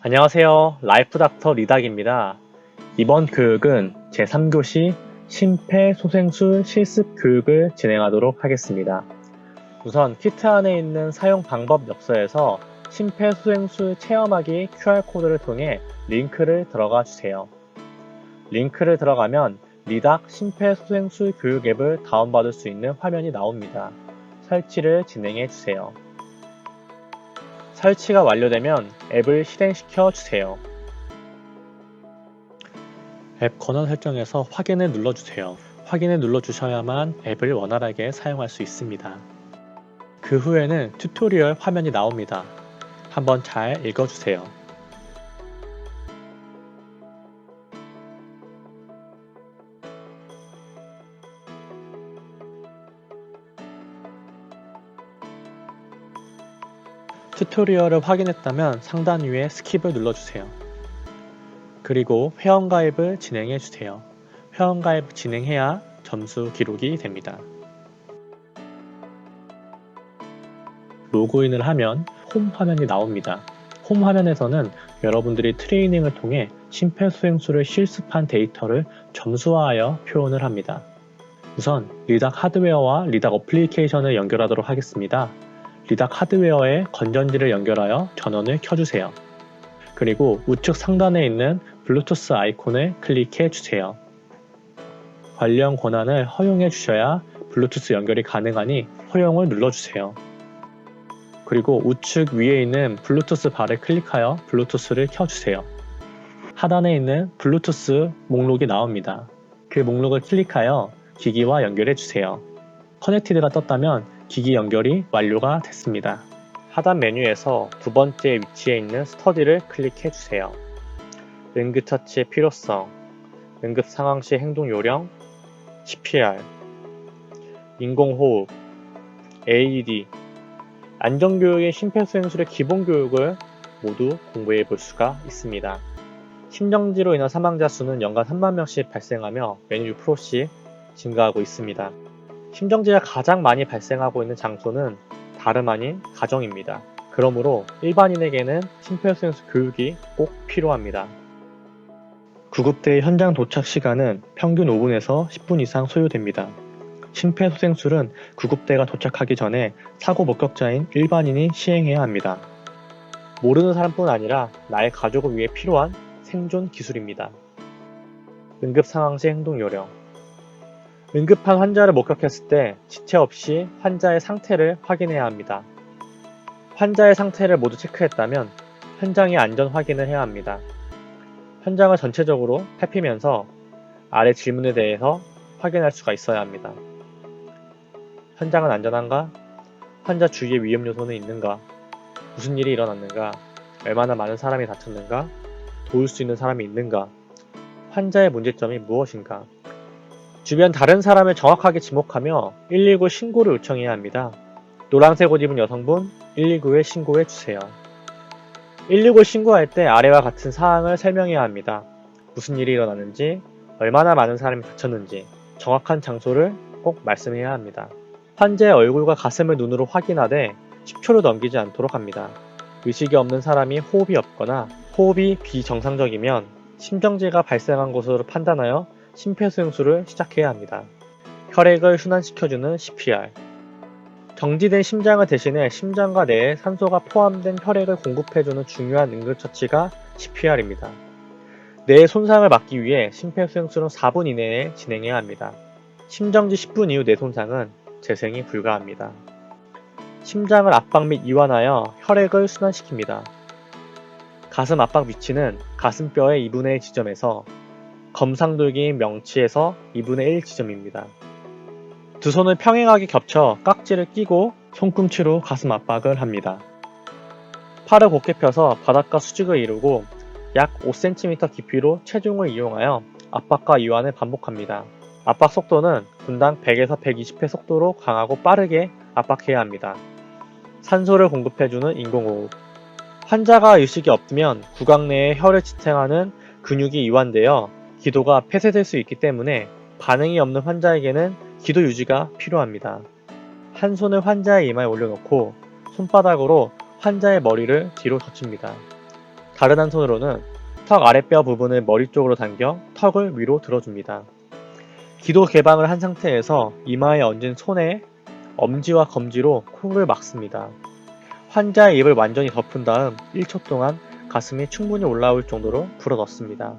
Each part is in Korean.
안녕하세요. 라이프닥터 리닥입니다. 이번 교육은 제3교시 심폐소생술 실습 교육을 진행하도록 하겠습니다. 우선 키트 안에 있는 사용 방법 엽서에서 심폐소생술 체험하기 QR코드를 통해 링크를 들어가 주세요. 링크를 들어가면 리닥 심폐소생술 교육 앱을 다운받을 수 있는 화면이 나옵니다. 설치를 진행해 주세요. 설치가 완료되면 앱을 실행시켜 주세요. 앱 권한 설정에서 확인을 눌러주세요. 확인을 눌러주셔야만 앱을 원활하게 사용할 수 있습니다. 그 후에는 튜토리얼 화면이 나옵니다. 한번 잘 읽어주세요. 튜토리얼을 확인했다면 상단 위에 스킵을 눌러주세요. 그리고 회원가입을 진행해주세요. 회원가입 진행해야 점수 기록이 됩니다. 로그인을 하면 홈 화면이 나옵니다. 홈 화면에서는 여러분들이 트레이닝을 통해 심폐소생술을 실습한 데이터를 점수화하여 표현을 합니다. 우선 리닥 하드웨어와 리닥 어플리케이션을 연결하도록 하겠습니다. 리닥 하드웨어에 건전지를 연결하여 전원을 켜주세요. 그리고 우측 상단에 있는 블루투스 아이콘을 클릭해 주세요. 관련 권한을 허용해 주셔야 블루투스 연결이 가능하니 허용을 눌러주세요. 그리고 우측 위에 있는 블루투스 바를 클릭하여 블루투스를 켜주세요. 하단에 있는 블루투스 목록이 나옵니다. 그 목록을 클릭하여 기기와 연결해 주세요. 커넥티드가 떴다면 기기 연결이 완료가 됐습니다. 하단 메뉴에서 두 번째 위치에 있는 스터디를 클릭해 주세요. 응급처치의 필요성, 응급상황시 행동 요령, CPR, 인공호흡, AED, 안전교육의 심폐소생술의 기본교육을 모두 공부해 볼 수가 있습니다. 심정지로 인한 사망자 수는 연간 3만 명씩 발생하며 매년 6%씩 증가하고 있습니다. 심정지가 가장 많이 발생하고 있는 장소는 다름 아닌 가정입니다. 그러므로 일반인에게는 심폐소생술 교육이 꼭 필요합니다. 구급대의 현장 도착 시간은 평균 5분에서 10분 이상 소요됩니다. 심폐소생술은 구급대가 도착하기 전에 사고 목격자인 일반인이 시행해야 합니다. 모르는 사람뿐 아니라 나의 가족을 위해 필요한 생존 기술입니다. 응급상황시 행동 요령. 응급한 환자를 목격했을 때 지체 없이 환자의 상태를 확인해야 합니다. 환자의 상태를 모두 체크했다면 현장의 안전 확인을 해야 합니다. 현장을 전체적으로 살피면서 아래 질문에 대해서 확인할 수가 있어야 합니다. 현장은 안전한가? 환자 주위에 위험 요소는 있는가? 무슨 일이 일어났는가? 얼마나 많은 사람이 다쳤는가? 도울 수 있는 사람이 있는가? 환자의 문제점이 무엇인가? 주변 다른 사람을 정확하게 지목하며 119 신고를 요청해야 합니다. 노란색 옷 입은 여성분 119에 신고해 주세요. 119 신고할 때 아래와 같은 사항을 설명해야 합니다. 무슨 일이 일어났는지, 얼마나 많은 사람이 다쳤는지, 정확한 장소를 꼭 말씀해야 합니다. 환자의 얼굴과 가슴을 눈으로 확인하되 10초를 넘기지 않도록 합니다. 의식이 없는 사람이 호흡이 없거나 호흡이 비정상적이면 심정지가 발생한 것으로 판단하여 심폐소생술을 시작해야 합니다. 혈액을 순환시켜주는 CPR. 정지된 심장을 대신해 심장과 뇌에 산소가 포함된 혈액을 공급해주는 중요한 응급처치가 CPR입니다. 뇌의 손상을 막기 위해 심폐소생술은 4분 이내에 진행해야 합니다. 심정지 10분 이후 뇌 손상은 재생이 불가합니다. 심장을 압박 및 이완하여 혈액을 순환시킵니다. 가슴 압박 위치는 가슴뼈의 2분의 1 지점에서 검상돌기인 명치에서 2분의 1 지점입니다. 두 손을 평행하게 겹쳐 깍지를 끼고 손꿈치로 가슴 압박을 합니다. 팔을 곧게 펴서 바닥과 수직을 이루고 약 5cm 깊이로 체중을 이용하여 압박과 이완을 반복합니다. 압박 속도는 분당 100에서 120회 속도로 강하고 빠르게 압박해야 합니다. 산소를 공급해주는 인공호흡. 환자가 의식이 없으면 구강 내에 혈을 지탱하는 근육이 이완되어 기도가 폐쇄될 수 있기 때문에 반응이 없는 환자에게는 기도 유지가 필요합니다. 한 손을 환자의 이마에 올려놓고 손바닥으로 환자의 머리를 뒤로 젖힙니다. 다른 한 손으로는 턱 아랫뼈 부분을 머리 쪽으로 당겨 턱을 위로 들어줍니다. 기도 개방을 한 상태에서 이마에 얹은 손에 엄지와 검지로 코를 막습니다. 환자의 입을 완전히 덮은 다음 1초 동안 가슴이 충분히 올라올 정도로 불어넣습니다.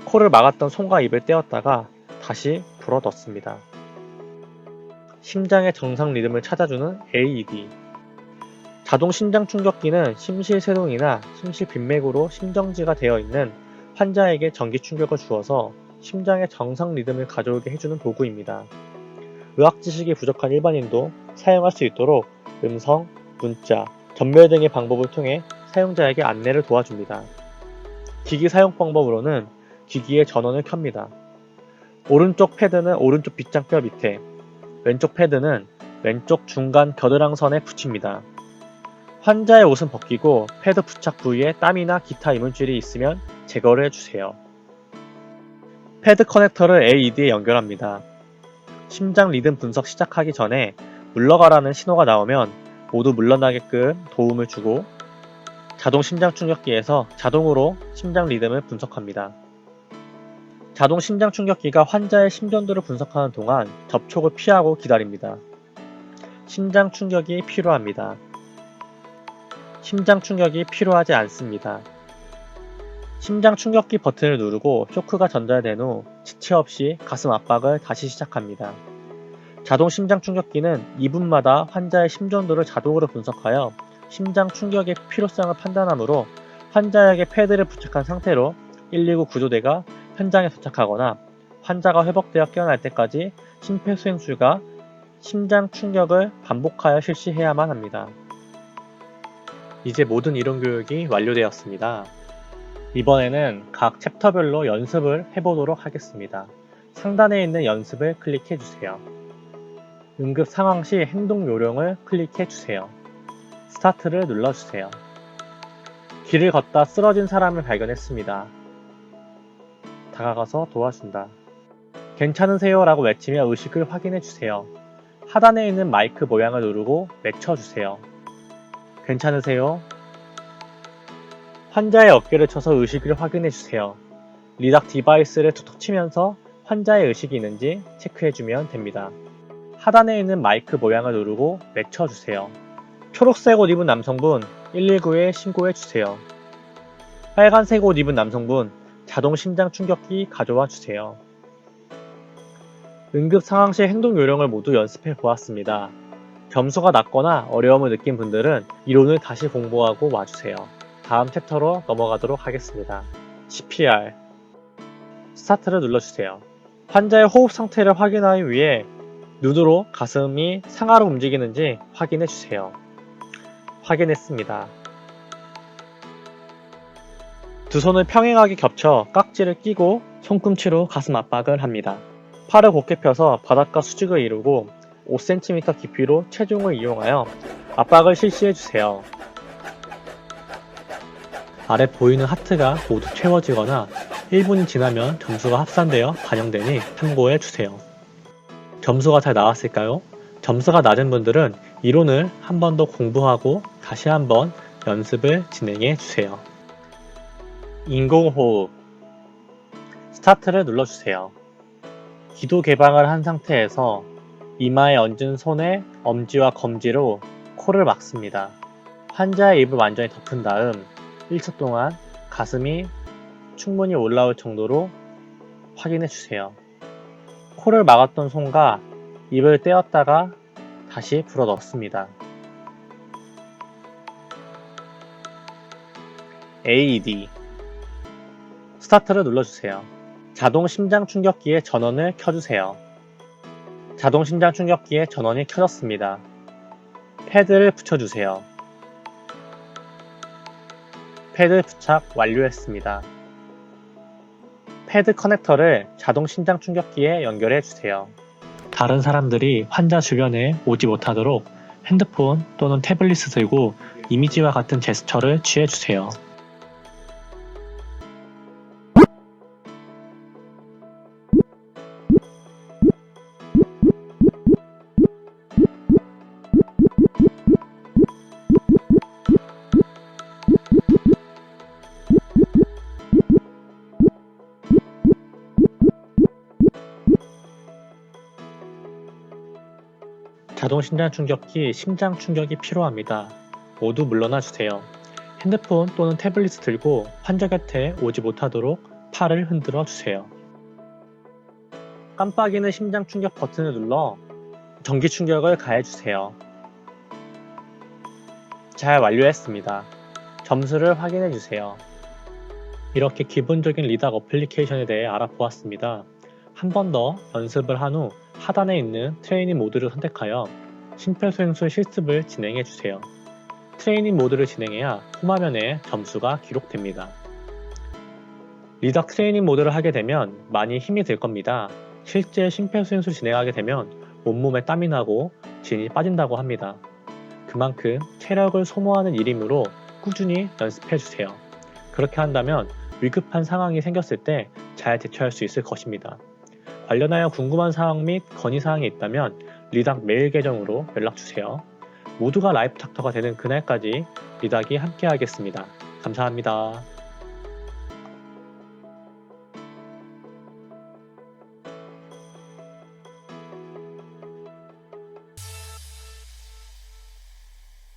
코를 막았던 손과 입을 떼었다가 다시 불어넣습니다. 심장의 정상 리듬을 찾아주는 AED. 자동 심장 충격기는 심실세동이나 심실빈맥으로 심정지가 되어 있는 환자에게 전기 충격을 주어서 심장의 정상 리듬을 가져오게 해주는 도구입니다. 의학 지식이 부족한 일반인도 사용할 수 있도록 음성, 문자, 전멸 등의 방법을 통해 사용자에게 안내를 도와줍니다. 기기 사용 방법으로는 기기의 전원을 켭니다. 오른쪽 패드는 오른쪽 빗장뼈 밑에, 왼쪽 패드는 왼쪽 중간 겨드랑선에 붙입니다. 환자의 옷은 벗기고 패드 부착 부위에 땀이나 기타 이물질이 있으면 제거를 해주세요. 패드 커넥터를 AED에 연결합니다. 심장 리듬 분석 시작하기 전에 물러가라는 신호가 나오면 모두 물러나게끔 도움을 주고 자동 심장 충격기에서 자동으로 심장 리듬을 분석합니다. 자동 심장 충격기가 환자의 심전도를 분석하는 동안 접촉을 피하고 기다립니다. 심장 충격이 필요합니다. 심장 충격이 필요하지 않습니다. 심장 충격기 버튼을 누르고 쇼크가 전달된 후 지체 없이 가슴 압박을 다시 시작합니다. 자동 심장 충격기는 2분마다 환자의 심전도를 자동으로 분석하여 심장 충격의 필요성을 판단하므로 환자에게 패드를 부착한 상태로 119 구조대가 현장에 도착하거나 환자가 회복되어 깨어날 때까지 심폐소생술과 심장 충격을 반복하여 실시해야만 합니다. 이제 모든 이론 교육이 완료되었습니다. 이번에는 각 챕터별로 연습을 해보도록 하겠습니다. 상단에 있는 연습을 클릭해주세요. 응급 상황 시 행동 요령을 클릭해주세요. 스타트를 눌러주세요. 길을 걷다 쓰러진 사람을 발견했습니다. 다가가서 도와준다. 괜찮으세요? 라고 외치며 의식을 확인해주세요. 하단에 있는 마이크 모양을 누르고 외쳐주세요. 괜찮으세요? 환자의 어깨를 쳐서 의식을 확인해주세요. 리닥 디바이스를 툭툭 치면서 환자의 의식이 있는지 체크해주면 됩니다. 하단에 있는 마이크 모양을 누르고 외쳐주세요. 초록색 옷 입은 남성분 119에 신고해주세요. 빨간색 옷 입은 남성분 자동 심장 충격기 가져와 주세요. 응급 상황 시 행동 요령을 모두 연습해 보았습니다. 점수가 낮거나 어려움을 느낀 분들은 이론을 다시 공부하고 와주세요. 다음 챕터로 넘어가도록 하겠습니다. CPR. 스타트를 눌러주세요. 환자의 호흡 상태를 확인하기 위해 눈으로 가슴이 상하로 움직이는지 확인해주세요. 확인했습니다. 두 손을 평행하게 겹쳐 깍지를 끼고 손꿈치로 가슴 압박을 합니다. 팔을 곧게 펴서 바닥과 수직을 이루고 5cm 깊이로 체중을 이용하여 압박을 실시해주세요. 아래 보이는 하트가 모두 채워지거나 1분이 지나면 점수가 합산되어 반영되니 참고해주세요. 점수가 잘 나왔을까요? 점수가 낮은 분들은 이론을 한 번 더 공부하고 다시 한번 연습을 진행해주세요. 인공호흡. 스타트를 눌러주세요. 기도 개방을 한 상태에서 이마에 얹은 손에 엄지와 검지로 코를 막습니다. 환자의 입을 완전히 덮은 다음 1초 동안 가슴이 충분히 올라올 정도로 확인해주세요. 코를 막았던 손과 입을 떼었다가 다시 불어넣습니다. AED. 스타트를 눌러주세요. 자동 심장 충격기의 전원을 켜주세요. 자동 심장 충격기의 전원이 켜졌습니다. 패드를 붙여주세요. 패드 부착 완료했습니다. 패드 커넥터를 자동 심장 충격기에 연결해 주세요. 다른 사람들이 환자 주변에 오지 못하도록 핸드폰 또는 태블릿을 들고 이미지와 같은 제스처를 취해 주세요. 자동 심장 충격기 심장 충격이 필요합니다. 모두 물러나 주세요. 핸드폰 또는 태블릿을 들고 환자 곁에 오지 못하도록 팔을 흔들어 주세요. 깜빡이는 심장 충격 버튼을 눌러 전기 충격을 가해 주세요. 잘 완료했습니다. 점수를 확인해 주세요. 이렇게 기본적인 리닥 어플리케이션에 대해 알아보았습니다. 한 번 더 연습을 한 후 하단에 있는 트레이닝 모드를 선택하여 심폐소생술 실습을 진행해 주세요. 트레이닝 모드를 진행해야 홈화면에 점수가 기록됩니다. 리닥 트레이닝 모드를 하게 되면 많이 힘이 들 겁니다. 실제 심폐소생술 진행하게 되면 온몸에 땀이 나고 진이 빠진다고 합니다. 그만큼 체력을 소모하는 일이므로 꾸준히 연습해 주세요. 그렇게 한다면 위급한 상황이 생겼을 때 잘 대처할 수 있을 것입니다. 관련하여 궁금한 사항 및 건의사항이 있다면 리닥 메일 계정으로 연락주세요. 모두가 라이프 닥터가 되는 그날까지 리닥이 함께하겠습니다. 감사합니다.